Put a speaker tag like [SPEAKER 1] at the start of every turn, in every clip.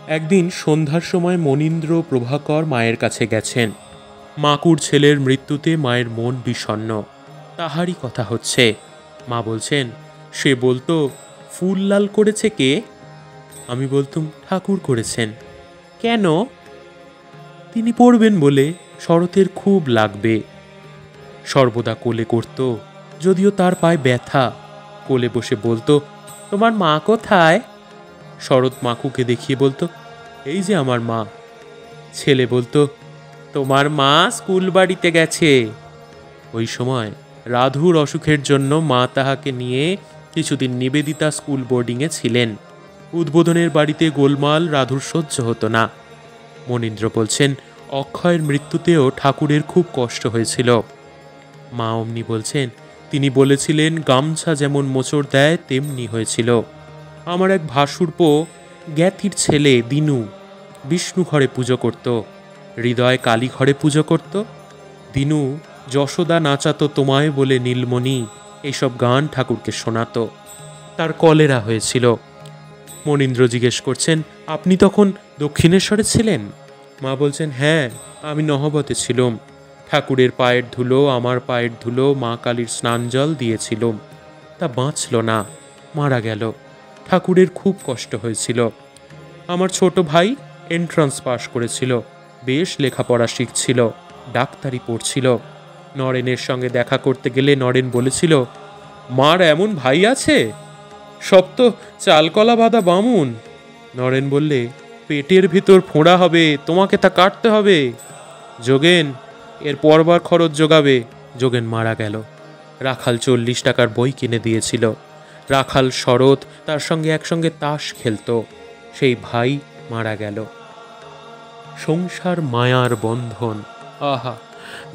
[SPEAKER 1] একদিন সন্ধ্যার সময় মনীন্দ্র প্রভাকর মায়ের কাছে গেছেন। মাকুর ছেলের মৃত্যুতে মায়ের মন বিষণ্ণ। তাহারই কথা হচ্ছে। মা বলছেন, সে বলতো, ফুল লাল করেছে কে? আমি বলতুম, ঠাকুর করেছেন। কেন? তিনি পড়বেন বলে, শরতের খুব লাগবে। সর্বদা কোলে করত, যদিও তার পায়ে ব্যথা। কোলে বসে বলতো, তোমার মা কোথায়? শরৎ মাকুকে দেখিয়ে বলতো, এই যে আমার মা। ছেলে বলতো, তোমার মা স্কুল বাড়িতে গেছে। ওই সময় রাধুর অসুখের জন্য মা তাহাকে নিয়ে কিছুদিন নিবেদিতা স্কুল বোর্ডিংয়ে ছিলেন। উদ্বোধনের বাড়িতে গোলমাল রাধুর সহ্য হতো না। মনীন্দ্র বলছেন, অক্ষয়ের মৃত্যুতেও ঠাকুরের খুব কষ্ট হয়েছিল। মা অমনি বলছেন, তিনি বলেছিলেন গামছা যেমন মোচড় দেয় তেমনি হয়েছিল। আমার এক ভাসুরপো জ্ঞাতির ছেলে দিনু বিষ্ণু ঘরে পুজো করত, হৃদয় কালী ঘরে পুজো করত। দিনু যশোদা নাচাতো তোমায় বলে নীলমণি এইসব গান ঠাকুরকে শোনাতো। তার কলেরা হয়েছিল। মনীন্দ্র জিজ্ঞেস করছেন, আপনি তখন দক্ষিণেশ্বরে ছিলেন? মা বলছেন, হ্যাঁ, আমি নহবতে ছিলাম। ঠাকুরের পায়ের ধুলো, আমার পায়ের ধুলো, মা কালীর স্নান জল দিয়েছিলাম। তা বাঁচল না, মারা গেল। ঠাকুরের খুব কষ্ট হয়েছিল। আমার ছোট ভাই এন্ট্রান্স পাশ করেছিল, বেশ লেখাপড়া শিখছিল, ডাক্তারি পড়ছিল। নরেনের সঙ্গে দেখা করতে গেলে নরেন বলেছিল, মার এমন ভাই আছে? সব তো চালকলা বাঁধা বামুন। নরেন বললে, পেটের ভিতর ফোঁড়া হবে, তোমাকে তা কাটতে হবে। যোগেন এর পরবার খরচ যোগাবে। যোগেন মারা গেল। রাখাল 40 টাকার বই কিনে দিয়েছিল। রাখাল শরৎ তার সঙ্গে একসঙ্গে তাস খেলত। সেই ভাই মারা গেল। সংসার মায়ার বন্ধন। আহা,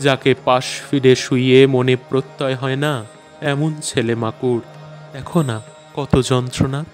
[SPEAKER 1] যাকে পাশ ফিরে শুইয়ে মনে প্রত্যয় হয় না, এমন ছেলে মাকুর। দেখো না কত যন্ত্রণা।